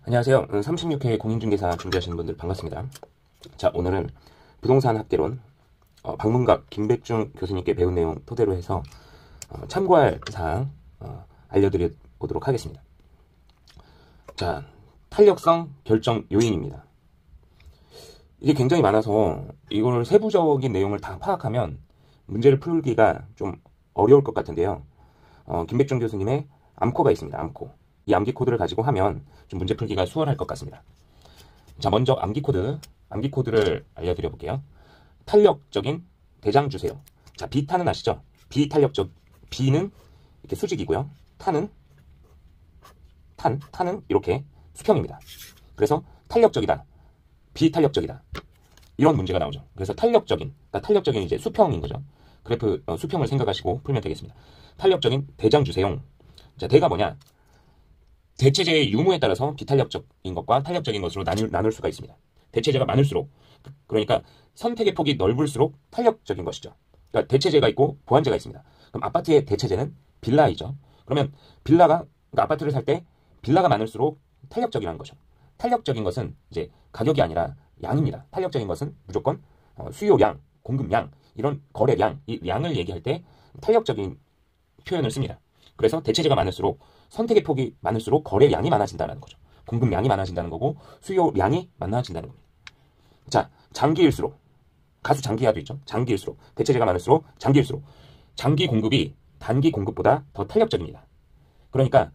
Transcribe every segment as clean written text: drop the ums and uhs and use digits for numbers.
안녕하세요. 36회 공인중개사 준비하시는 분들 반갑습니다. 자, 오늘은 부동산 학개론 박문갑 김백중 교수님께 배운 내용 토대로 해서 참고할 사항 알려드려보도록 하겠습니다. 자, 탄력성 결정 요인입니다. 이게 굉장히 많아서 이걸 세부적인 내용을 다 파악하면 문제를 풀기가 좀 어려울 것 같은데요. 김백중 교수님의 암코가 있습니다. 암코. 이 암기 코드를 가지고 하면 좀 문제 풀기가 수월할 것 같습니다. 자, 먼저 암기 코드를 알려드려 볼게요. 탄력적인 대장 주세요. 자, 비탄은 아시죠? 비탄력적, 비는 이렇게 수직이고요. 탄은 이렇게 수평입니다. 그래서 탄력적이다, 비탄력적이다, 이런 문제가 나오죠. 그래서 탄력적인 이제 수평인 거죠. 그래프 수평을 생각하시고 풀면 되겠습니다. 탄력적인 대장 주세요. 자, 대가 뭐냐? 대체제의 유무에 따라서 비탄력적인 것과 탄력적인 것으로 나눌 수가 있습니다. 대체제가 많을수록, 그러니까 선택의 폭이 넓을수록 탄력적인 것이죠. 그러니까 대체제가 있고 보완제가 있습니다. 그럼 아파트의 대체제는 빌라이죠. 그러면 그러니까 아파트를 살 때 빌라가 많을수록 탄력적이라는 거죠. 탄력적인 것은 이제 가격이 아니라 양입니다. 탄력적인 것은 무조건 수요량, 공급량, 이런 거래량, 이 양을 얘기할 때 탄력적인 표현을 씁니다. 그래서 대체제가 많을수록, 선택의 폭이 많을수록 거래량이 많아진다는 거죠. 공급량이 많아진다는 거고 수요량이 많아진다는 겁니다. 자, 장기일수록, 가수 장기화도 있죠. 장기일수록, 대체제가 많을수록 장기일수록 장기 공급이 단기 공급보다 더 탄력적입니다. 그러니까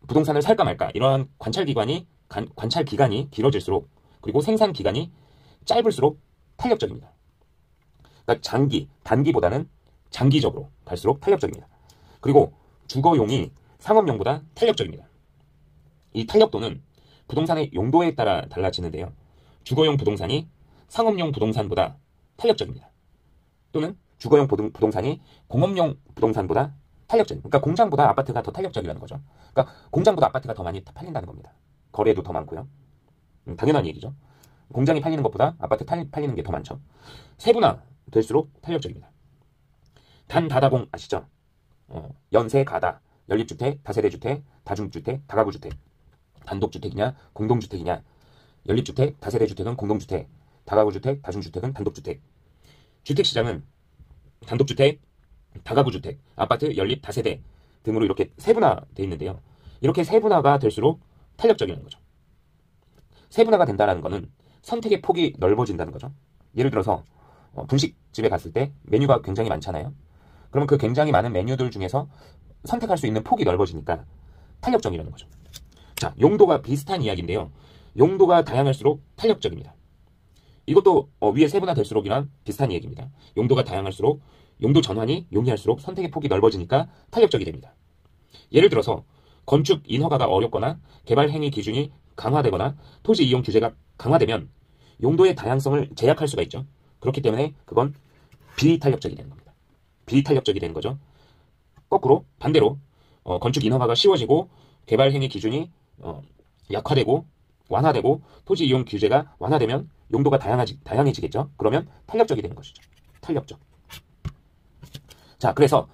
부동산을 살까 말까 이러한 관찰 기간이 길어질수록, 그리고 생산 기간이 짧을수록 탄력적입니다. 그러니까 단기보다는 장기적으로 갈수록 탄력적입니다. 그리고 주거용이 상업용보다 탄력적입니다. 이 탄력도는 부동산의 용도에 따라 달라지는데요. 주거용 부동산이 상업용 부동산보다 탄력적입니다. 또는 주거용 부동산이 공업용 부동산보다 탄력적입니다. 그러니까 공장보다 아파트가 더 탄력적이라는 거죠. 그러니까 공장보다 아파트가 더 많이 팔린다는 겁니다. 거래도 더 많고요. 당연한 얘기죠. 공장이 팔리는 것보다 아파트 팔리는 게 더 많죠. 세분화 될수록 탄력적입니다. 단다다공 아시죠? 연세 가다, 연립주택, 다세대주택, 다중주택, 다가구주택, 단독주택이냐 공동주택이냐, 연립주택, 다세대주택은 공동주택, 다가구주택, 다중주택은 단독주택. 주택시장은 단독주택, 다가구주택, 아파트, 연립, 다세대 등으로 이렇게 세분화되어 있는데요. 이렇게 세분화가 될수록 탄력적이라는 거죠. 세분화가 된다는 거는 선택의 폭이 넓어진다는 거죠. 예를 들어서 분식집에 갔을 때 메뉴가 굉장히 많잖아요. 그러면 그 굉장히 많은 메뉴들 중에서 선택할 수 있는 폭이 넓어지니까 탄력적이라는 거죠. 자, 용도가 비슷한 이야기인데요. 용도가 다양할수록 탄력적입니다. 이것도 위에 세분화될수록이랑 비슷한 얘기입니다. 용도가 다양할수록, 용도 전환이 용이할수록 선택의 폭이 넓어지니까 탄력적이 됩니다. 예를 들어서 건축 인허가가 어렵거나 개발 행위 기준이 강화되거나 토지 이용 규제가 강화되면 용도의 다양성을 제약할 수가 있죠. 그렇기 때문에 그건 비탄력적이 되는 겁니다. 비탄력적이 되는 거죠. 거꾸로 반대로 건축 인허가가 쉬워지고 개발 행위 기준이 약화되고 완화되고 토지 이용 규제가 완화되면 용도가 다양해지겠죠. 그러면 탄력적이 되는 것이죠. 탄력적. 자, 그래서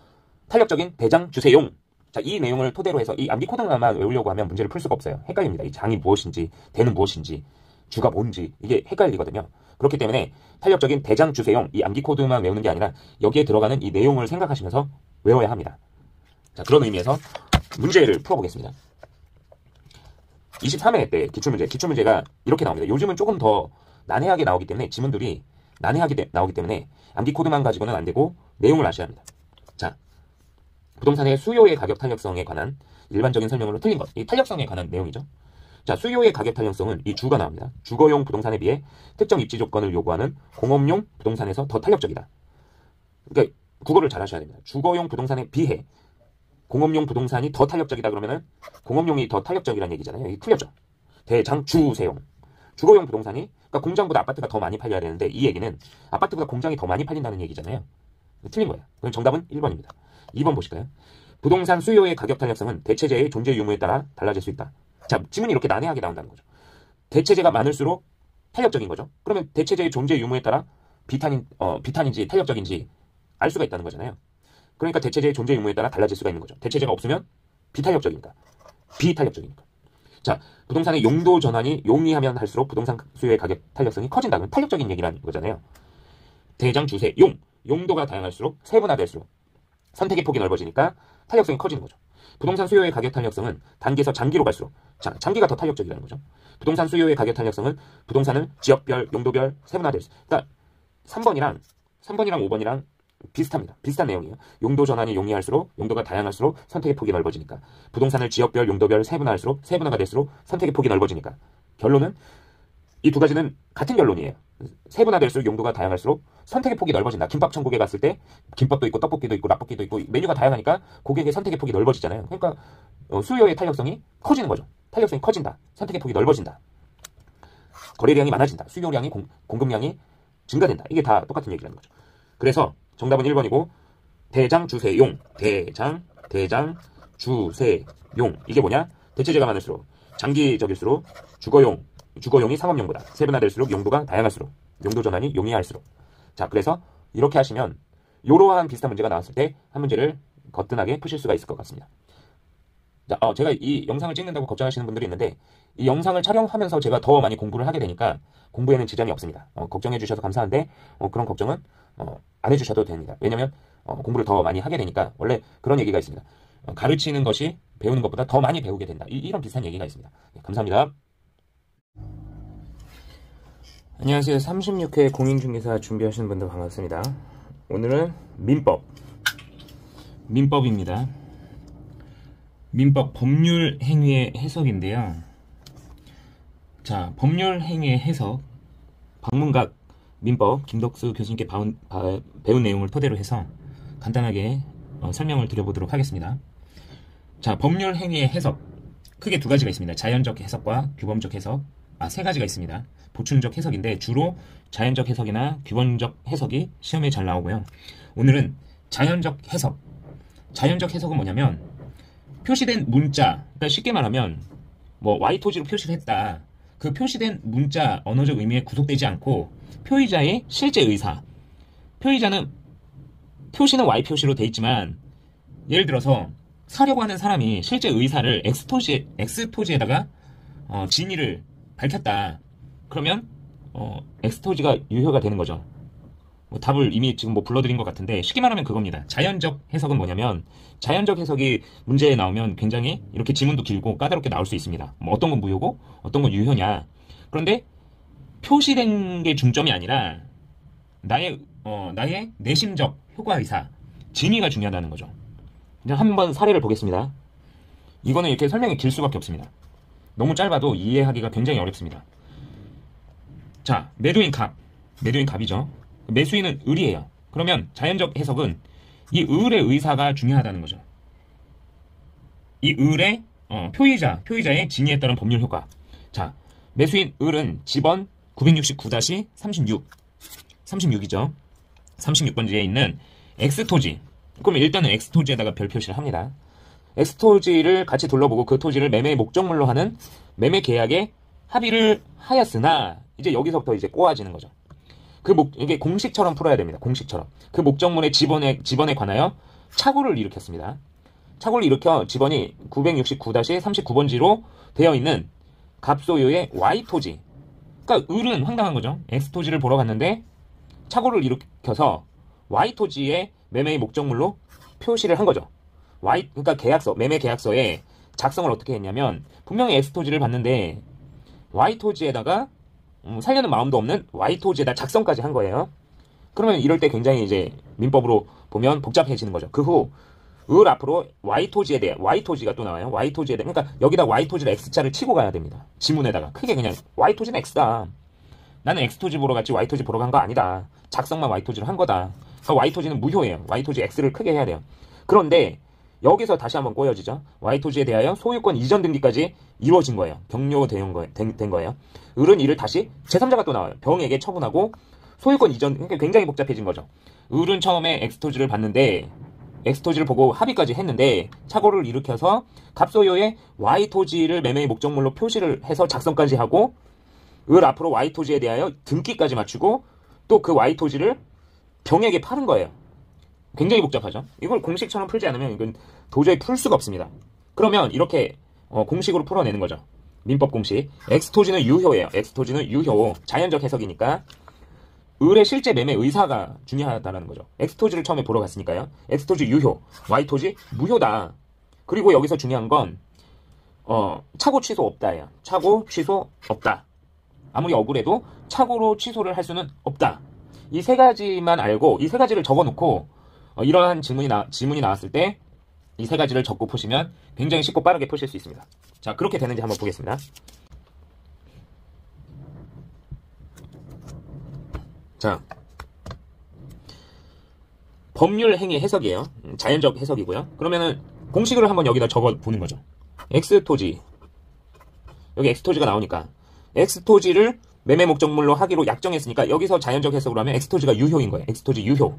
탄력적인 대장 주세용. 자, 이 내용을 토대로 해서 이 암기 코드만 외우려고 하면 문제를 풀 수가 없어요. 헷갈립니다. 이 장이 무엇인지, 대는 무엇인지, 주가 뭔지 이게 헷갈리거든요. 그렇기 때문에 탄력적인 대장 주세용, 이 암기 코드만 외우는 게 아니라 여기에 들어가는 이 내용을 생각하시면서 외워야 합니다. 자, 그런 의미에서 문제를 풀어보겠습니다. 23회 때 기출문제가 이렇게 나옵니다. 요즘은 조금 더 난해하게 나오기 때문에, 지문들이 난해하게 나오기 때문에 암기 코드만 가지고는 안 되고 내용을 아셔야 합니다. 자, 부동산의 수요의 가격 탄력성에 관한 일반적인 설명으로 틀린 것. 이 탄력성에 관한 내용이죠. 자, 수요의 가격 탄력성은 이 주가 나옵니다. 주거용 부동산에 비해 특정 입지 조건을 요구하는 공업용 부동산에서 더 탄력적이다. 그러니까 국어를 잘 하셔야 됩니다. 주거용 부동산에 비해 공업용 부동산이 더 탄력적이다 그러면은 공업용이 더 탄력적이라는 얘기잖아요. 이게 틀렸죠. 대장 주세용. 주거용 부동산이, 그러니까 공장보다 아파트가 더 많이 팔려야 되는데 이 얘기는 아파트보다 공장이 더 많이 팔린다는 얘기잖아요. 틀린 거예요. 그럼 정답은 1번입니다. 2번 보실까요? 부동산 수요의 가격 탄력성은 대체제의 존재 유무에 따라 달라질 수 있다. 자, 지문이 이렇게 난해하게 나온다는 거죠. 대체제가 많을수록 탄력적인 거죠. 그러면 대체제의 존재 유무에 따라 비탄인지 탄력적인지 알 수가 있다는 거잖아요. 그러니까 대체제의 존재 유무에 따라 달라질 수가 있는 거죠. 대체제가 없으면 비탄력적이니까. 자, 부동산의 용도 전환이 용이하면 할수록 부동산 수요의 가격 탄력성이 커진다. 그럼 탄력적인 얘기라는 거잖아요. 대장, 주세, 용. 용도가 다양할수록 세분화될수록 선택의 폭이 넓어지니까 탄력성이 커지는 거죠. 부동산 수요의 가격 탄력성은 단기에서 장기로 갈수록, 자, 장기가 더 탄력적이라는 거죠. 부동산 수요의 가격 탄력성은 부동산을 지역별, 용도별 세분화될 수. 그러니까 3번이랑 5번이랑 비슷합니다. 비슷한 내용이에요. 용도 전환이 용이할수록, 용도가 다양할수록 선택의 폭이 넓어지니까. 부동산을 지역별, 용도별 세분화할수록, 세분화가 될수록 선택의 폭이 넓어지니까. 결론은 이 두 가지는 같은 결론이에요. 세분화될수록 용도가 다양할수록 선택의 폭이 넓어진다. 김밥 천국에 갔을 때 김밥도 있고 떡볶이도 있고 라볶이도 있고 메뉴가 다양하니까 고객의 선택의 폭이 넓어지잖아요. 그러니까 수요의 탄력성이 커지는 거죠. 탄력성이 커진다. 선택의 폭이 넓어진다. 거래량이 많아진다. 수요량이 공급량이 증가된다. 이게 다 똑같은 얘기라는 거죠. 그래서 정답은 1번이고 대장, 주세, 용. 대장, 주세, 용. 이게 뭐냐? 대체재가 많을수록 장기적일수록 주거용이 상업용보다 세분화될수록 용도가 다양할수록 용도 전환이 용이할수록. 자, 그래서 이렇게 하시면 이러한 비슷한 문제가 나왔을 때 한 문제를 거뜬하게 푸실 수가 있을 것 같습니다. 자, 제가 이 영상을 찍는다고 걱정하시는 분들이 있는데 이 영상을 촬영하면서 제가 더 많이 공부를 하게 되니까 공부에는 지장이 없습니다. 걱정해 주셔서 감사한데 그런 걱정은 안 해주셔도 됩니다. 왜냐면 공부를 더 많이 하게 되니까 원래 그런 얘기가 있습니다. 가르치는 것이 배우는 것보다 더 많이 배우게 된다. 이런 비슷한 얘기가 있습니다. 네, 감사합니다. 안녕하세요. 36회 공인중개사 준비하시는 분들 반갑습니다. 오늘은 민법입니다. 민법 법률 행위의 해석인데요. 자, 법률 행위의 해석 박문각 민법 김덕수 교수님께 배운 내용을 토대로 해서 간단하게 설명을 드려보도록 하겠습니다. 자, 법률 행위의 해석 크게 두 가지가 있습니다. 자연적 해석과 규범적 해석. 세 가지가 있습니다. 보충적 해석인데 주로 자연적 해석이나 규범적 해석이 시험에 잘 나오고요. 오늘은 자연적 해석. 자연적 해석은 뭐냐면 표시된 문자, 그러니까 쉽게 말하면 뭐 Y토지로 표시를 했다. 그 표시된 문자 언어적 의미에 구속되지 않고 표의자의 실제 의사. 표의자는 표시는 Y표시로 돼 있지만 예를 들어서 사려고 하는 사람이 실제 의사를 X토지에다가 진위를 밝혔다. 그러면 X토지가 유효가 되는 거죠. 답을 이미 지금 불러드린 것 같은데 쉽게 말하면 그겁니다. 자연적 해석은 뭐냐면 자연적 해석이 문제에 나오면 굉장히 이렇게 지문도 길고 까다롭게 나올 수 있습니다. 어떤 건 무효고 어떤 건 유효냐. 그런데 표시된 게 중점이 아니라 나의 내심적 효과의사 진위가 중요하다는 거죠. 이제 한번 사례를 보겠습니다. 이거는 이렇게 설명이 길 수밖에 없습니다. 너무 짧아도 이해하기가 굉장히 어렵습니다. 자, 매도인 갑이죠. 매수인은 을이에요. 그러면 자연적 해석은 이 을의 의사가 중요하다는 거죠. 이 을의 표의자의 진위에 따른 법률 효과. 자, 매수인 을은 지번 969-36이죠. 36번지에 있는 X토지. 그럼 일단은 X토지에다가 별 표시를 합니다. X토지를 같이 둘러보고 그 토지를 매매 목적물로 하는 매매 계약에 합의를 하였으나 이제 여기서부터 이제 꼬아지는 거죠. 이게 공식처럼 풀어야 됩니다. 공식처럼. 그 목적물의 지번에 관하여 착오를 일으켰습니다. 착오를 일으켜 지번이 969-39번지로 되어 있는 갑소유의 Y토지. 그러니까 을은 황당한 거죠. X토지를 보러 갔는데 착오를 일으켜서 Y토지의 매매의 목적물로 표시를 한 거죠. 그러니까 매매 계약서에 작성을 어떻게 했냐면 분명히 X토지를 봤는데 Y토지에다가 살려는 마음도 없는 Y토지에다 작성까지 한 거예요. 그러면 이럴 때 굉장히 이제 민법으로 보면 복잡해지는 거죠. 그 후 을 앞으로 Y토지에 대해 Y토지가 또 나와요. Y토지에 대해 그러니까 여기다 Y토지를 X자를 치고 가야 됩니다. 지문에다가 크게 그냥 Y토지는 X다. 나는 X토지 보러 갔지 Y토지 보러 간 거 아니다. 작성만 Y토지로 한 거다. 그러니까 Y토지는 무효예요. Y토지 X를 크게 해야 돼요. 그런데 여기서 다시 한번 꼬여지죠. Y토지에 대하여 소유권 이전 등기까지 이루어진 거예요. 된 거예요. 을은 이를 다시 제3자가 또 나와요. 병에게 처분하고 소유권 이전, 그러니까 굉장히 복잡해진 거죠. 을은 처음에 X토지를 봤는데 X토지를 보고 합의까지 했는데 착오를 일으켜서 갑소유의 Y토지를 매매의 목적물로 표시를 해서 작성까지 하고 을 앞으로 Y토지에 대하여 등기까지 맞추고 또 그 Y토지를 병에게 파는 거예요. 굉장히 복잡하죠. 이걸 공식처럼 풀지 않으면 이건 도저히 풀 수가 없습니다. 그러면 이렇게 공식으로 풀어내는 거죠. 민법 공식. 엑스토지는 유효예요. 엑스토지는 유효. 자연적 해석이니까 을의 실제 매매 의사가 중요하다는 거죠. 엑스토지를 처음에 보러 갔으니까요. 엑스토지 유효, Y토지 무효다. 그리고 여기서 중요한 건 차고 취소 없다예요. 차고 취소 없다. 아무리 억울해도 차고로 취소를 할 수는 없다. 이 세 가지만 알고 이 세 가지를 적어놓고 이러한 질문이 나왔을 때 이 세 가지를 적고 푸시면 굉장히 쉽고 빠르게 푸실 수 있습니다. 자, 그렇게 되는지 한번 보겠습니다. 자, 법률 행위 해석이에요. 자연적 해석이고요. 그러면은 공식을 한번 여기다 적어 보는 거죠. 엑스토지, 여기 엑스토지가 나오니까 엑스토지를 매매 목적물로 하기로 약정했으니까 여기서 자연적 해석으로 하면 엑스토지가 유효인 거예요. 엑스토지 유효.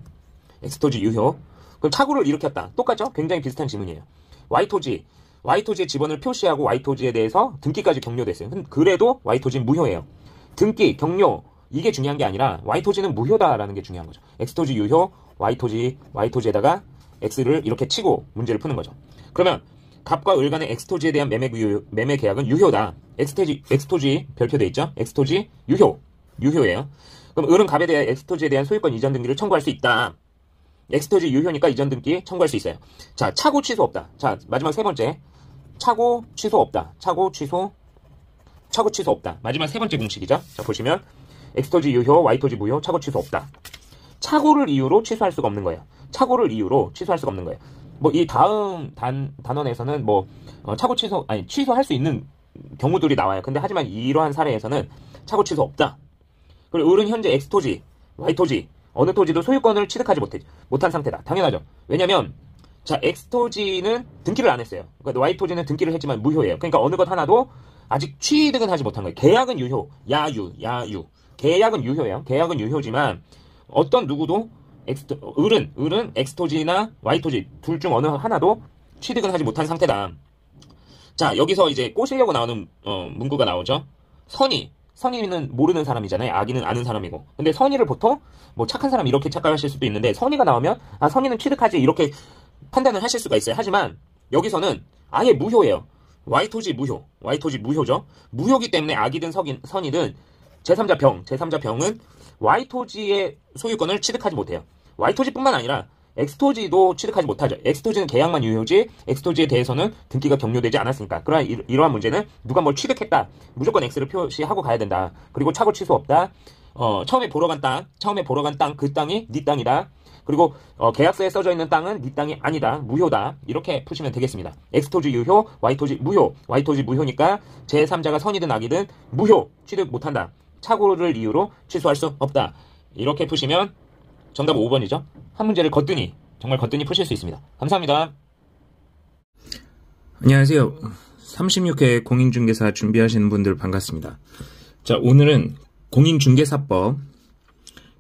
엑스토지 유효. 그럼 차고를 일으켰다. 똑같죠? 굉장히 비슷한 지문이에요. Y토지, Y토지의 지번을 표시하고 Y토지에 대해서 등기까지 격려됐어요. 그래도 Y토지는 무효예요. 등기, 격려, 이게 중요한 게 아니라 Y토지는 무효다라는 게 중요한 거죠. X토지 유효, Y토지에다가 X를 이렇게 치고 문제를 푸는 거죠. 그러면 갑과 을 간의 X토지에 대한 매매 계약은 유효다. X토지 별표돼 있죠? X토지 유효예요. 그럼 을은 갑에 대해 X토지에 대한 소유권 이전 등기를 청구할 수 있다. X토지 유효니까 이전 등기 청구할 수 있어요. 자, 차고 취소 없다. 자, 마지막 세 번째. 차고 취소 없다. 차고 취소 없다. 마지막 세 번째 공식이죠. 자, 보시면 X토지 유효, Y토지 무효, 차고 취소 없다. 차고를 이유로 취소할 수가 없는 거예요. 차고를 이유로 취소할 수가 없는 거예요. 뭐 이 다음 단원에서는 차고 취소할 수 있는 경우들이 나와요. 근데 하지만 이러한 사례에서는 차고 취소 없다. 그리고 을은 현재 X토지, Y토지 어느 토지도 소유권을 취득하지 못한 상태다. 당연하죠. 왜냐면 자, X토지는 등기를 안 했어요. 그러니까 Y토지는 등기를 했지만 무효예요. 그러니까 어느 것 하나도 아직 취득은 하지 못한 거예요. 계약은 유효, 야유. 계약은 유효예요. 계약은 유효지만 어떤 누구도 을은 X토지나 Y토지 둘 중 어느 하나도 취득은 하지 못한 상태다. 자, 여기서 이제 꼬시려고 나오는 문구가 나오죠. 선의는 모르는 사람이잖아요. 악의는 아는 사람이고. 근데 선의를 보통 뭐 착한 사람 이렇게 착각하실 수도 있는데 선의가 나오면 선의는 취득하지 이렇게 판단을 하실 수가 있어요. 하지만 여기서는 아예 무효예요. Y토지 무효죠. 무효기 때문에 악이든 선이든 제3자 병은 Y토지의 소유권을 취득하지 못해요. Y토지뿐만 아니라 X토지도 취득하지 못하죠. X토지는 계약만 유효지 X토지에 대해서는 등기가 격려되지 않았으니까. 그러나 이러한 문제는 누가 뭘 취득했다. 무조건 X를 표시하고 가야 된다. 그리고 차고 취소 없다. 처음에 보러 간 땅 그 땅이 네 땅이다. 그리고 계약서에 써져 있는 땅은 네 땅이 아니다. 무효다. 이렇게 푸시면 되겠습니다. X토지 유효, Y토지 무효. Y토지 무효니까 제3자가 선이든 악이든 무효. 취득 못한다. 차고를 이유로 취소할 수 없다. 이렇게 푸시면 정답 5번이죠. 한 문제를 정말 거뜬히 푸실 수 있습니다. 감사합니다. 안녕하세요. 36회 공인중개사 준비하시는 분들 반갑습니다. 자, 오늘은 공인중개사법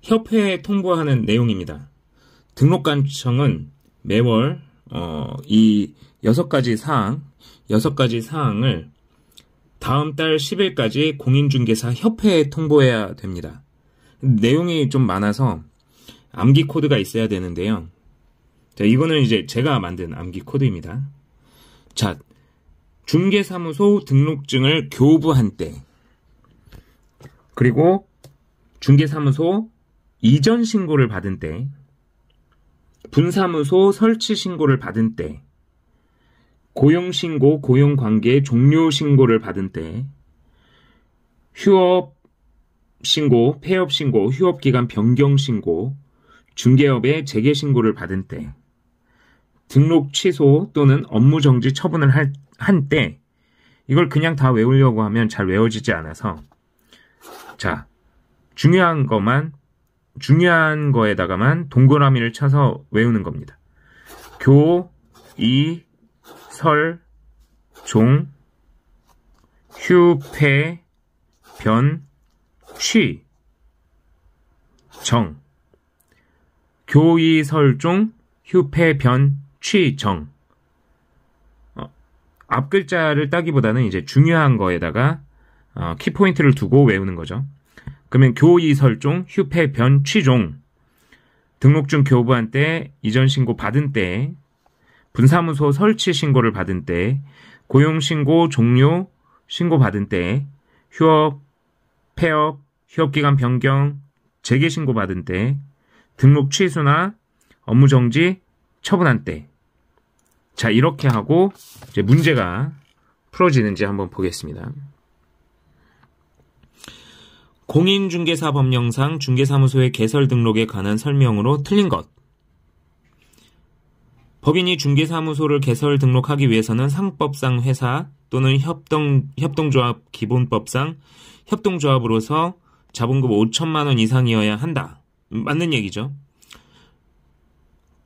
협회에 통보하는 내용입니다. 등록관청은 매월 이 6가지 사항을 다음 달 10일까지 공인중개사 협회에 통보해야 됩니다. 내용이 좀 많아서 암기 코드가 있어야 되는데요. 자, 이거는 이제 제가 만든 암기 코드입니다. 자, 중개사무소 등록증을 교부한 때, 그리고 중개사무소 이전 신고를 받은 때, 분사무소 설치 신고를 받은 때, 고용신고, 고용관계 종료 신고를 받은 때, 휴업신고, 폐업신고, 휴업기간 변경신고, 중개업의 재개신고를 받은 때, 등록 취소 또는 업무정지 처분을 한 때, 이걸 그냥 다 외우려고 하면 잘 외워지지 않아서, 자, 중요한 거에다가만 동그라미를 쳐서 외우는 겁니다. 교, 이, 설, 종, 휴, 폐, 변, 취, 정. 교이설종, 휴폐변, 취정. 앞 글자를 따기보다는 이제 중요한 거에다가 키포인트를 두고 외우는 거죠. 그러면 교이설종, 휴폐변, 취종. 등록증 교부한 때, 이전 신고 받은 때, 분사무소 설치 신고를 받은 때, 고용신고 종료 신고받은 때, 휴업, 폐업, 휴업기간 변경, 재개 신고받은 때, 등록 취소나 업무정지 처분한 때. 자, 이렇게 하고 이제 문제가 풀어지는지 한번 보겠습니다. 공인중개사 법령상 중개사무소의 개설 등록에 관한 설명으로 틀린 것. 법인이 중개사무소를 개설 등록하기 위해서는 상법상 회사 또는 협동조합 기본법상 협동조합으로서 자본금 5천만 원 이상이어야 한다. 맞는 얘기죠.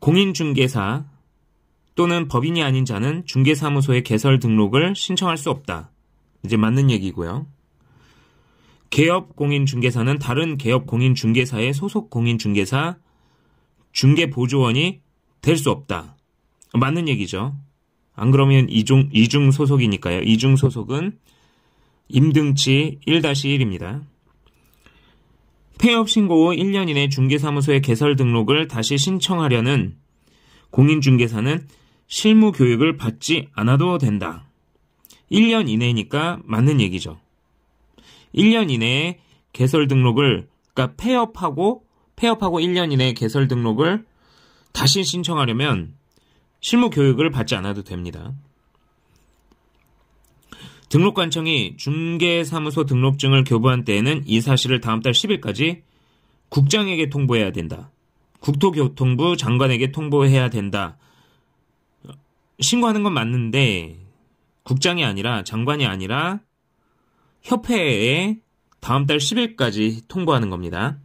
공인중개사 또는 법인이 아닌 자는 중개사무소의 개설 등록을 신청할 수 없다. 이제 맞는 얘기고요. 개업공인중개사는 다른 개업공인중개사의 소속 공인중개사, 중개보조원이 될 수 없다. 맞는 얘기죠. 안 그러면 이중 소속이니까요. 이중 소속은 임등치 1-1입니다. 폐업 신고 후 1년 이내 중개사무소의 개설 등록을 다시 신청하려는 공인중개사는 실무 교육을 받지 않아도 된다. 1년 이내니까 맞는 얘기죠. 1년 이내에 개설 등록을, 그러니까 폐업하고 1년 이내에 개설 등록을 다시 신청하려면 실무 교육을 받지 않아도 됩니다. 등록관청이 중개사무소 등록증을 교부한 때에는 이 사실을 다음 달 10일까지 국장에게 통보해야 된다. 국토교통부 장관에게 통보해야 된다. 신고하는 건 맞는데 국장이 아니라 장관이 아니라 협회에 다음 달 10일까지 통보하는 겁니다.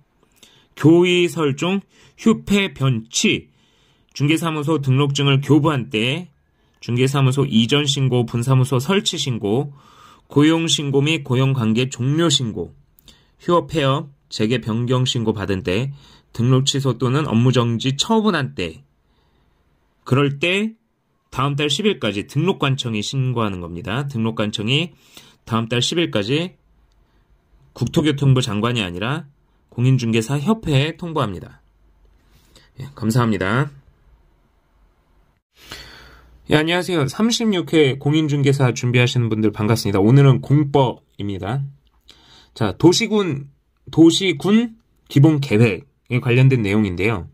교의 설중, 휴폐 변치, 중개사무소 등록증을 교부한 때 중개사무소 이전 신고, 분사무소 설치 신고, 고용 신고 및 고용관계 종료 신고, 휴업 폐업, 재개 변경 신고 받은 때, 등록 취소 또는 업무정지 처분한 때, 그럴 때 다음 달 10일까지 등록관청이 신고하는 겁니다. 등록관청이 다음 달 10일까지 국토교통부 장관이 아니라 공인중개사 협회에 통보합니다. 예, 감사합니다. 예, 안녕하세요. 36회 공인중개사 준비하시는 분들 반갑습니다. 오늘은 공법입니다. 자, 도시군 기본계획에 관련된 내용인데요.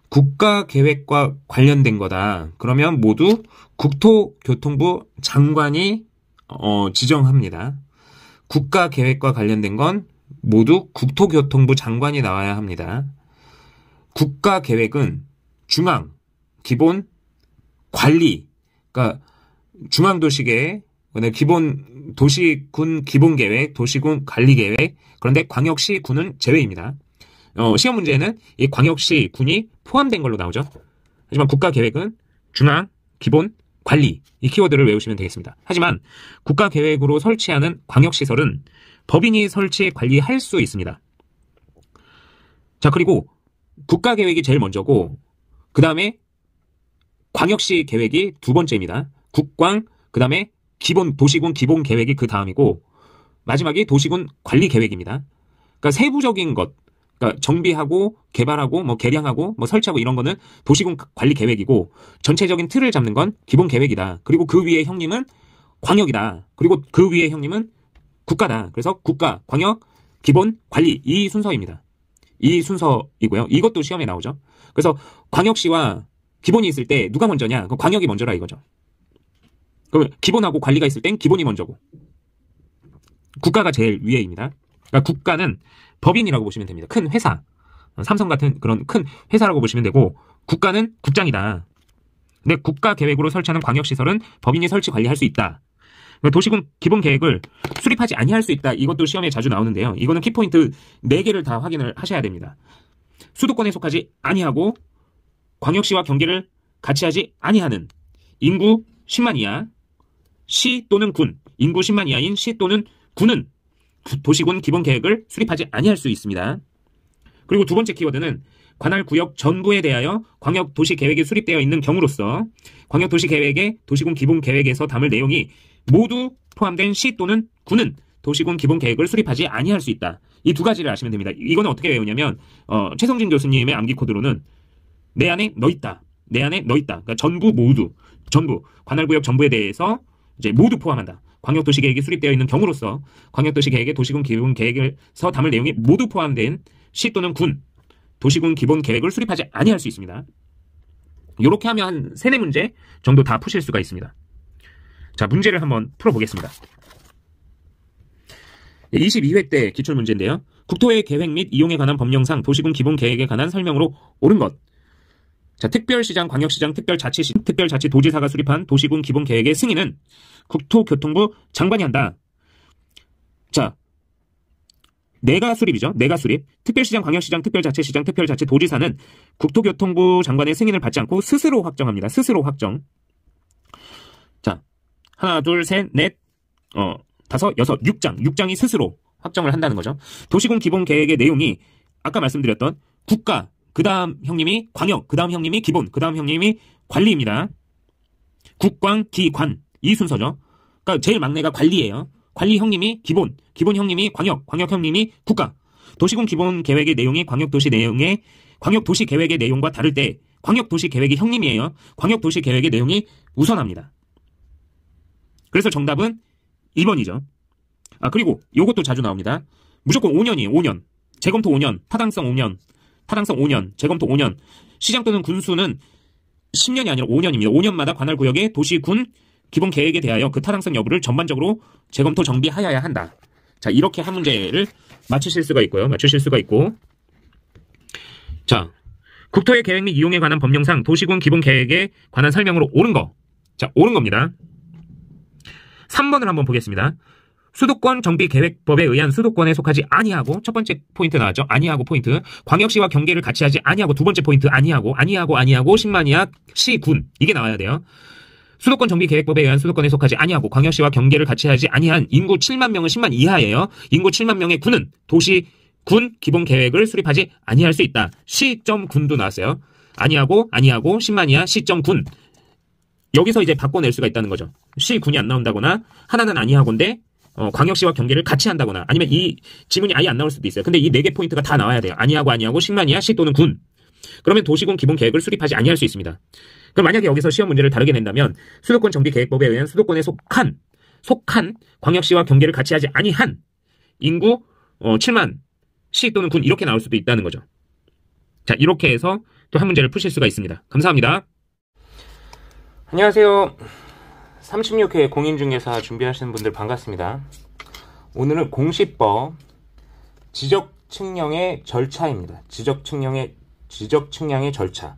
국가계획과 관련된 거다. 그러면 모두 국토교통부 장관이 지정합니다. 국가계획과 관련된 건 모두 국토교통부 장관이 나와야 합니다. 국가계획은 중앙, 기본, 관리, 그러니까 중앙도시계획, 기본 도시군 기본계획, 도시군 관리계획, 그런데 광역시 군은 제외입니다. 시험 문제에는 이 광역시 군이 포함된 걸로 나오죠. 하지만 국가계획은 중앙, 기본, 관리, 이 키워드를 외우시면 되겠습니다. 하지만 국가계획으로 설치하는 광역시설은 법인이 설치, 관리할 수 있습니다. 자, 그리고 국가계획이 제일 먼저고 그 다음에 광역시 계획이 두 번째입니다. 국광, 그 다음에 도시군 기본계획이 그 다음이고 마지막이 도시군 관리계획입니다. 그러니까 세부적인 것, 그러니까 정비하고 개발하고 뭐 개량하고 뭐 설치하고 이런 거는 도시군 관리 계획이고 전체적인 틀을 잡는 건 기본 계획이다. 그리고 그 위에 형님은 광역이다. 그리고 그 위에 형님은 국가다. 그래서 국가, 광역, 기본, 관리 이 순서입니다. 이 순서이고요. 이것도 시험에 나오죠. 그래서 광역시와 기본이 있을 때 누가 먼저냐? 그럼 광역이 먼저라 이거죠. 그러면 기본하고 관리가 있을 땐 기본이 먼저고 국가가 제일 위에입니다. 그러니까 국가는 법인이라고 보시면 됩니다. 큰 회사, 삼성 같은 그런 큰 회사라고 보시면 되고 국가는 국장이다. 근데 국가계획으로 설치하는 광역시설은 법인이 설치 관리할 수 있다. 도시군 기본계획을 수립하지 아니할 수 있다. 이것도 시험에 자주 나오는데요. 이거는 키포인트 4개를 다 확인을 하셔야 됩니다. 수도권에 속하지 아니하고 광역시와 경계를 같이 하지 아니하는 인구 10만 이하 시 또는 군, 인구 10만 이하인 시 또는 군은 도시군 기본계획을 수립하지 아니할 수 있습니다. 그리고 두 번째 키워드는 관할 구역 전부에 대하여 광역도시계획이 수립되어 있는 경우로서 광역도시계획의 도시군 기본계획에서 담을 내용이 모두 포함된 시 또는 군은 도시군 기본계획을 수립하지 아니할 수 있다. 이 두 가지를 아시면 됩니다. 이거는 어떻게 외우냐면 최성진 교수님의 암기 코드로는 내 안에 너 있다. 내 안에 너 있다. 그러니까 전부 모두 전부 관할 구역 전부에 대해서 이제 모두 포함한다. 광역도시계획이 수립되어 있는 경우로서 광역도시계획의 도시군 기본계획에서 담을 내용이 모두 포함된 시 또는 군, 도시군 기본계획을 수립하지 아니할 수 있습니다. 이렇게 하면 한 3, 4문제 정도 다 푸실 수가 있습니다. 자, 문제를 한번 풀어보겠습니다. 22회 때 기출문제인데요. 국토의 계획 및 이용에 관한 법령상 도시군 기본계획에 관한 설명으로 옳은 것. 자, 특별시장, 광역시장, 특별자치도지사가 수립한 도시군 기본계획의 승인은 국토교통부 장관이 한다. 자, 내가 수립이죠. 내가 수립. 특별시장, 광역시장, 특별자치시장, 특별자치도지사는 국토교통부 장관의 승인을 받지 않고 스스로 확정합니다. 스스로 확정. 자, 하나, 둘, 셋, 넷, 5, 6, 6장. 6장이 스스로 확정을 한다는 거죠. 도시군 기본계획의 내용이 아까 말씀드렸던 국가, 그 다음 형님이 광역, 그 다음 형님이 기본, 그 다음 형님이 관리입니다. 국광, 기, 관. 이 순서죠. 그러니까 제일 막내가 관리예요. 관리 형님이 기본, 기본 형님이 광역, 광역 형님이 국가. 도시군 기본 계획의 내용이 광역도시 계획의 내용과 다를 때 광역도시 계획의 형님이에요. 광역도시 계획의 내용이 우선합니다. 그래서 정답은 2번이죠. 아, 그리고 요것도 자주 나옵니다. 무조건 5년이에요. 5년. 재검토 5년, 타당성 5년, 재검토 5년. 시장 또는 군수는 10년이 아니라 5년입니다. 5년마다 관할 구역의 도시군 기본 계획에 대하여 그 타당성 여부를 전반적으로 재검토 정비하여야 한다. 자, 이렇게 한 문제를 맞추실 수가 있고요. 자, 국토의 계획 및 이용에 관한 법령상 도시군 기본 계획에 관한 설명으로 옳은 거. 자, 옳은 겁니다. 3번을 한번 보겠습니다. 수도권 정비계획법에 의한 수도권에 속하지 아니하고, 첫 번째 포인트 나왔죠. 아니하고 포인트. 광역시와 경계를 같이 하지 아니하고, 두 번째 포인트 아니하고, 10만이야 시군. 이게 나와야 돼요. 수도권 정비계획법에 의한 수도권에 속하지 아니하고 광역시와 경계를 같이 하지 아니한 인구 7만 명은 10만 이하예요. 인구 7만 명의 군은 도시 군 기본 계획을 수립하지 아니할 수 있다. 시점군도 나왔어요. 아니하고 10만 이하 시점군. 여기서 이제 바꿔낼 수가 있다는 거죠. 시군이 안 나온다거나 하나는 아니하고인데 광역시와 경계를 같이 한다거나 아니면 이 지문이 아예 안 나올 수도 있어요. 근데 이 4개 포인트가 다 나와야 돼요. 아니하고 10만 이하 시 또는 군. 그러면 도시군 기본 계획을 수립하지 아니할 수 있습니다. 그럼 만약에 여기서 시험 문제를 다르게 낸다면 수도권 정비계획법에 의한 수도권에 속한 광역시와 경계를 같이 하지 아니한 인구 7만 시 또는 군 이렇게 나올 수도 있다는 거죠. 자, 이렇게 해서 또 한 문제를 푸실 수가 있습니다. 감사합니다. 안녕하세요. 36회 공인중개사 준비하시는 분들 반갑습니다. 오늘은 공시법 지적측량의 절차입니다. 지적측량의 절차.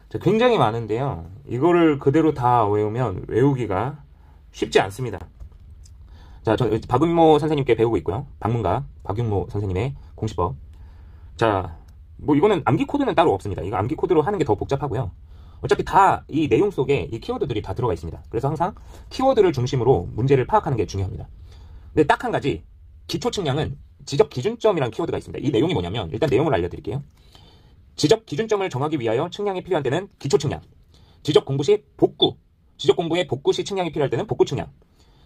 자, 굉장히 많은데요. 이거를 그대로 다 외우면 외우기가 쉽지 않습니다. 자, 저 박윤모 선생님께 배우고 있고요. 방문가 박윤모 선생님의 공시법. 자, 뭐 이거는 암기 코드는 따로 없습니다. 이거 암기 코드로 하는 게 더 복잡하고요. 어차피 다 이 내용 속에 이 키워드들이 다 들어가 있습니다. 그래서 항상 키워드를 중심으로 문제를 파악하는 게 중요합니다. 근데 딱 한 가지, 기초 측량은 지적 기준점이라는 키워드가 있습니다. 이 내용이 뭐냐면 일단 내용을 알려드릴게요. 지적 기준점을 정하기 위하여 측량이 필요한 때는 기초 측량, 지적 공부 시 복구, 지적 공부의 복구 시 측량이 필요할 때는 복구 측량,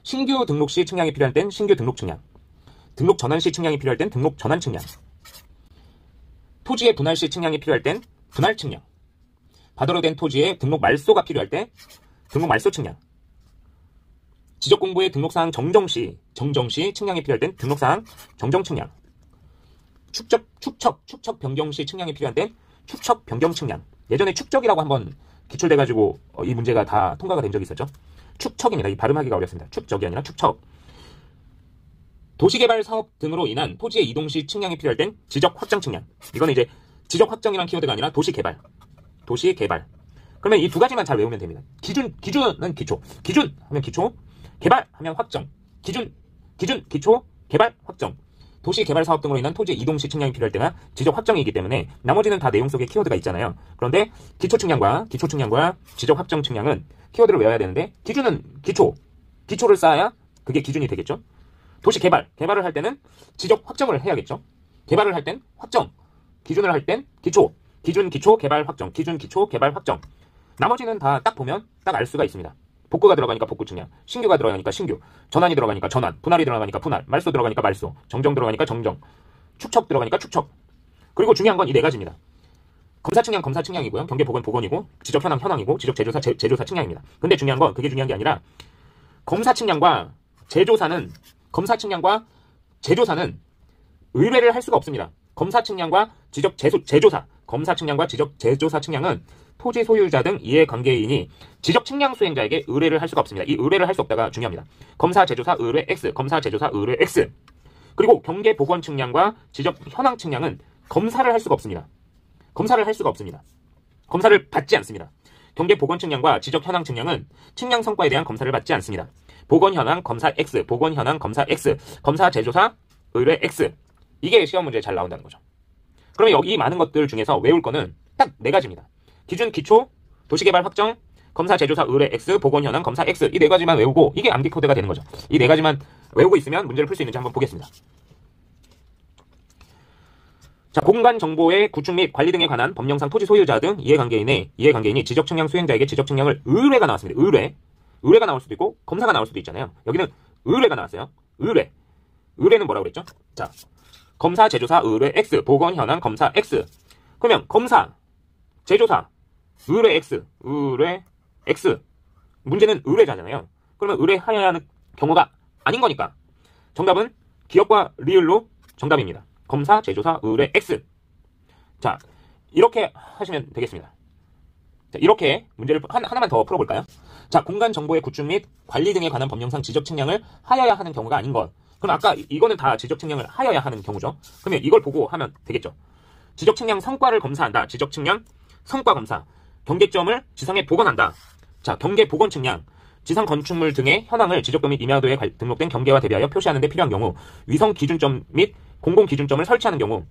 신규 등록 시 측량이 필요할 땐 신규 등록 측량, 등록 전환 시 측량이 필요할 땐 등록 전환 측량, 토지의 분할 시 측량이 필요할 땐 분할 측량, 바다로 된 토지의 등록 말소가 필요할 때 등록 말소 측량, 지적 공부의 등록사항 정정 시 측량이 필요할 땐 등록사항 정정 측량, 축척 변경 시 측량이 필요한 땐 축척 변경 측량. 예전에 축적이라고 한번 기출돼가지고 이 문제가 다 통과가 된 적이 있었죠. 축척입니다. 이 발음하기가 어렵습니다. 축적이 아니라 축척. 도시개발 사업 등으로 인한 토지의 이동 시 측량이 필요할 땐 지적 확장 측량. 이거는 이제 지적 확정이란 키워드가 아니라 도시개발. 그러면 이 두 가지만 잘 외우면 됩니다. 기준은 기초. 기준 하면 기초. 개발 하면 확정. 기준, 기초, 개발, 확정. 도시 개발 사업 등으로 인한 토지 이동 시 측량이 필요할 때가 지적 확정이기 때문에 나머지는 다 내용 속에 키워드가 있잖아요. 그런데 기초 측량과 지적 확정 측량은 키워드를 외워야 되는데, 기준은 기초를 쌓아야 그게 기준이 되겠죠. 도시 개발을 할 때는 지적 확정을 해야겠죠. 개발을 할 땐 확정, 기준을 할 땐 기초, 기초, 개발, 확정, 기준, 기초, 개발, 확정. 나머지는 다 딱 보면 딱 알 수가 있습니다. 복구가 들어가니까 복구 측량, 신규가 들어가니까 신규, 전환이 들어가니까 전환, 분할이 들어가니까 분할, 말소 들어가니까 말소, 정정 들어가니까 정정, 축척 들어가니까 축척. 그리고 중요한 건 이 네 가지입니다. 검사 측량이고요. 경계 보건 보건이고, 지적 현황이고, 지적 제조사 측량입니다. 근데 중요한 건 그게 중요한 게 아니라 검사 측량과 제조사는 검사 측량과 제조사는 의뢰를 할 수가 없습니다. 검사 측량과 제조사, 검사 측량과 제조사 측량은 토지 소유자 등 이해관계인이 지적 측량 수행자에게 의뢰를 할 수가 없습니다. 이 의뢰를 할 수 없다가 중요합니다. 검사 제조사 의뢰 X, 검사 제조사 의뢰 X. 그리고 경계 보건 측량과 지적 현황 측량은 검사를 할 수가 없습니다. 검사를 할 수가 없습니다. 검사를 받지 않습니다. 경계 보건 측량과 지적 현황 측량은 측량 성과에 대한 검사를 받지 않습니다. 보건 현황 검사 X, 보건 현황 검사 X, 검사 제조사 의뢰 X. 이게 시험 문제에 잘 나온다는 거죠. 그러면 여기 이 많은 것들 중에서 외울 거는 딱 4가지입니다. 기준, 기초, 도시개발 확정, 검사 제조사 의뢰 X, 보건 현황 검사 X. 이 4가지만 외우고 이게 암기 코드가 되는 거죠. 이 4가지만 외우고 있으면 문제를 풀 수 있는지 한번 보겠습니다. 자, 공간 정보의 구축 및 관리 등에 관한 법령상 토지 소유자 등 이해관계인이 지적 측량 수행자에게 지적 측량을 의뢰가 나왔습니다. 의뢰가 나올 수도 있고 검사가 나올 수도 있잖아요. 여기는 의뢰가 나왔어요. 의뢰는 뭐라고 그랬죠? 자, 검사 제조사 의뢰 X, 보건 현황 검사 X. 그러면 검사 제조사 의뢰 X, 의뢰 X. 문제는 의뢰자잖아요. 그러면 의뢰하여야 하는 경우가 아닌 거니까 정답은 기억과 리을로 정답입니다. 검사, 제조사, 의뢰 X. 자, 이렇게 하시면 되겠습니다. 자, 이렇게 문제를 하나만 더 풀어볼까요? 자, 공간 정보의 구축 및 관리 등에 관한 법령상 지적 측량을 하여야 하는 경우가 아닌 것. 그럼 아까 이거는 다 지적 측량을 하여야 하는 경우죠. 그러면 이걸 보고 하면 되겠죠. 지적 측량 성과를 검사한다. 지적 측량 성과 검사. 경계점을 지상에 복원한다. 자, 경계 복원 측량. 지상 건축물 등의 현황을 지적도 및 임야도에 등록된 경계와 대비하여 표시하는 데 필요한 경우, 위성 기준점 및 공공 기준점을 설치하는 경우.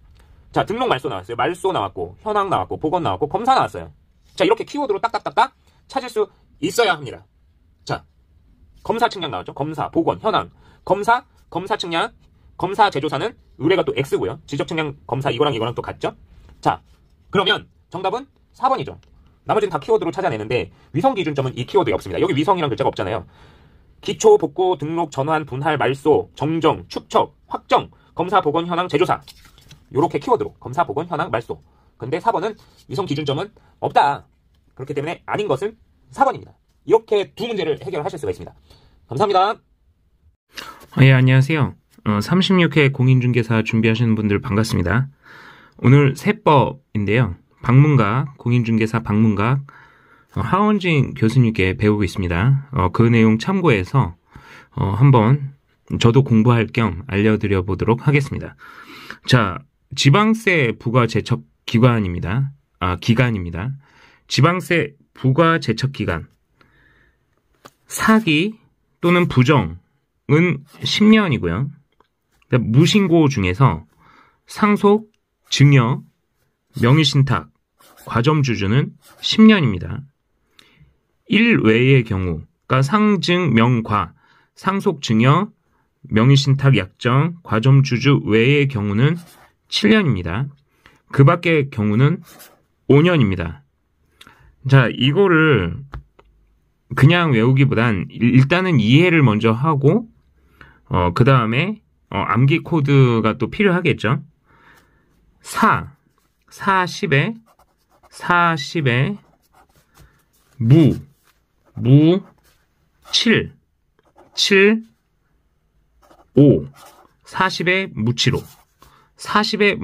자, 등록 말소 나왔어요. 말소 나왔고, 현황 나왔고, 복원 나왔고, 검사 나왔어요. 자, 이렇게 키워드로 딱딱딱딱 찾을 수 있어야 합니다. 자, 검사 측량 나왔죠. 검사, 복원, 현황. 검사 측량, 검사 제조사는 의뢰가 또 X고요. 지적 측량 검사 이거랑 또 같죠. 자, 그러면 정답은 4번이죠. 나머지는 다 키워드로 찾아내는데 위성 기준점은 이 키워드에 없습니다. 여기 위성이란 글자가 없잖아요. 기초, 복고, 등록, 전환, 분할, 말소, 정정, 축척, 확정, 검사, 보건, 현황, 제조사. 요렇게 키워드로 검사, 보건, 현황, 말소. 근데 4번은 위성 기준점은 없다. 그렇기 때문에 아닌 것은 4번입니다. 이렇게 두 문제를 해결하실 수가 있습니다. 감사합니다. 예, 안녕하세요. 36회 공인중개사 준비하시는 분들 반갑습니다. 오늘 세법인데요. 방문각, 공인중개사 방문각 하원진 교수님께 배우고 있습니다. 그 내용 참고해서 한번 저도 공부할 겸 알려드려 보도록 하겠습니다. 자, 지방세 부과 제척 기간입니다. 지방세 부과 제척 기간. 사기 또는 부정은 10년이고요. 무신고 중에서 상속, 증여, 명의신탁, 과점주주는 10년입니다. 1외의 경우, 그러니까 상증, 명과, 상속, 증여, 명의신탁, 약정, 과점주주 외의 경우는 7년입니다. 그 밖의 경우는 5년입니다. 자, 이거를 그냥 외우기보단 일단은 이해를 먼저 하고, 그 다음에 암기 코드가 또 필요하겠죠. 40에 무 7 5 40에 무치로 40에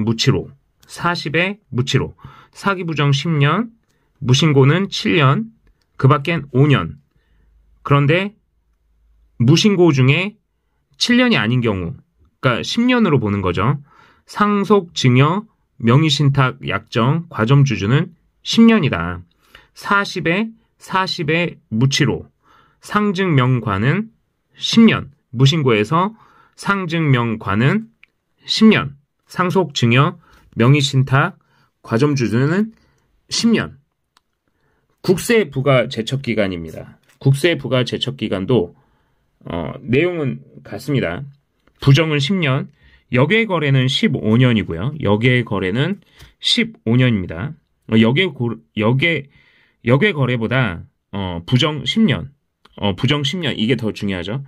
무치로 사기부정 10년, 무신고는 7년, 그 밖엔 5년. 그런데 무신고 중에 7년이 아닌 경우, 그러니까 10년으로 보는 거죠. 상속, 증여, 명의신탁, 약정, 과점주주는 10년이다. 40에 무치로, 상증명과는 10년, 무신고에서 상증명과는 10년, 상속, 증여, 명의신탁, 과점주주는 10년. 국세 부과 제척 기간입니다. 국세 부과 제척 기간도 내용은 같습니다. 부정은 10년, 역외 거래는 15년이고요. 역외 거래는 15년입니다. 역외 거래보다 부정 10년, 부정 10년 이게 더 중요하죠.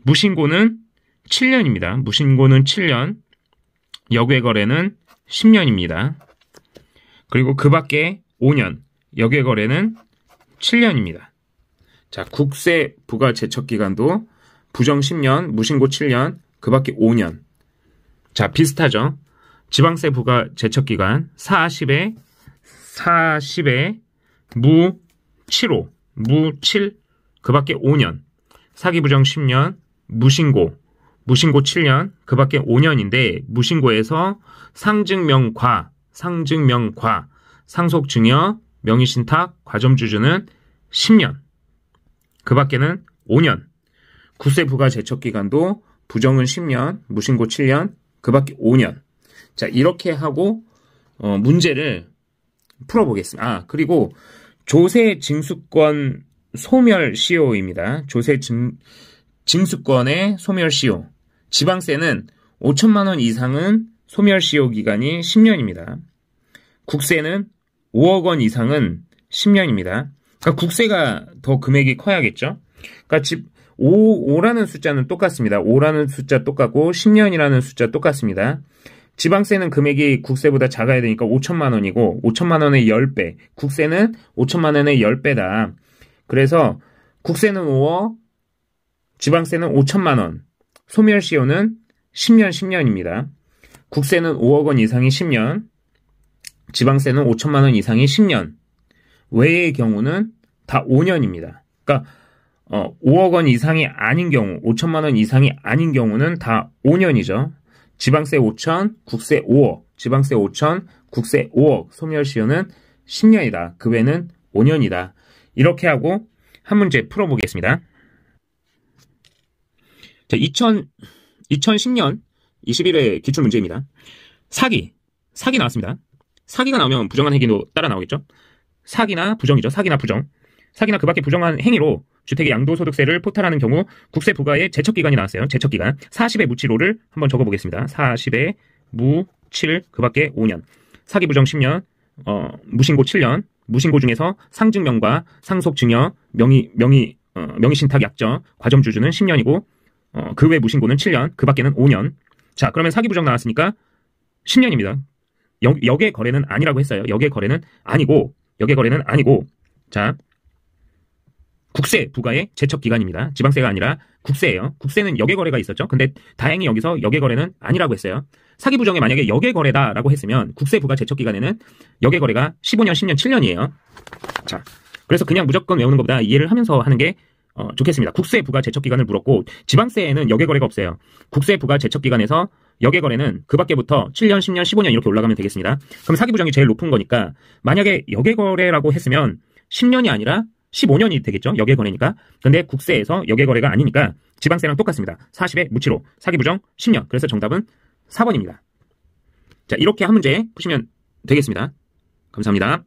무신고는 7년입니다. 무신고는 7년, 역외 거래는 10년입니다. 그리고 그 밖에 5년, 역외 거래는 7년입니다. 자, 국세 부과 제척 기간도 부정 10년, 무신고 7년, 그 밖에 5년. 자, 비슷하죠? 지방세 부과 제척기간 40에 무 7호, 무 7, 그 밖에 5년. 사기부정 10년, 무신고 7년, 그 밖에 5년인데 무신고에서 상증명과, 상속증여, 명의신탁, 과점주주는 10년, 그 밖에는 5년. 구세 부과 제척기간도 부정은 10년, 무신고 7년, 그 밖에 5년. 자, 이렇게 하고 문제를 풀어보겠습니다. 그리고 조세 징수권 소멸 시효입니다. 조세 징수권의 소멸 시효. 지방세는 5천만 원 이상은 소멸 시효 기간이 10년입니다. 국세는 5억 원 이상은 10년입니다. 그러니까 국세가 더 금액이 커야겠죠? 그러니까 5라는 숫자는 똑같습니다. 5라는 숫자 똑같고 10년이라는 숫자 똑같습니다. 지방세는 금액이 국세보다 작아야 되니까 5천만 원이고 5천만 원의 10배, 국세는 5천만 원의 10배다. 그래서 국세는 5억, 지방세는 5천만 원, 소멸시효는 10년입니다. 국세는 5억 원 이상이 10년, 지방세는 5천만 원 이상이 10년, 외의 경우는 다 5년입니다. 그러니까 5억 원 이상이 아닌 경우, 5천만 원 이상이 아닌 경우는 다 5년이죠. 지방세 5천, 국세 5억, 지방세 5천, 국세 5억, 소멸시효는 10년이다. 그 외는 5년이다. 이렇게 하고 한 문제 풀어보겠습니다. 자, 2010년 21회 기출문제입니다. 사기 나왔습니다. 사기가 나오면 부정한 행위도 따라 나오겠죠. 사기나 부정이죠. 사기나 부정. 사기나 그 밖에 부정한 행위로 주택의 양도소득세를 포탈하는 경우 국세 부과의 제척기간이 나왔어요. 제척기간 40의 무7호를 한번 적어보겠습니다. 40의 무7, 그 밖에 5년. 사기 부정 10년, 무신고 7년. 무신고 중에서 상증명과 상속증여, 명의신탁 약정, 과점주주는 10년이고 그 외 무신고는 7년, 그 밖에는 5년. 자, 그러면 사기 부정 나왔으니까 10년입니다. 역의 거래는 아니라고 했어요. 역의 거래는 아니고 자, 국세 부과의 제척 기간입니다. 지방세가 아니라 국세예요. 국세는 역의 거래가 있었죠. 근데 다행히 여기서 역의 거래는 아니라고 했어요. 사기 부정에 만약에 역의 거래다라고 했으면 국세 부과 제척 기간에는 역의 거래가 15년, 10년, 7년이에요. 자, 그래서 그냥 무조건 외우는 것보다 이해를 하면서 하는 게 좋겠습니다. 국세 부과 제척 기간을 물었고 지방세에는 역의 거래가 없어요. 국세 부과 제척 기간에서 역의 거래는 그 밖에부터 7년, 10년, 15년 이렇게 올라가면 되겠습니다. 그럼 사기 부정이 제일 높은 거니까 만약에 역의 거래라고 했으면 10년이 아니라 15년이 되겠죠. 역의 거래니까. 근데 국세에서 역의 거래가 아니니까 지방세랑 똑같습니다. 40의 무7호, 사기 부정 10년. 그래서 정답은 4번입니다. 자, 이렇게 한 문제 푸시면 되겠습니다. 감사합니다.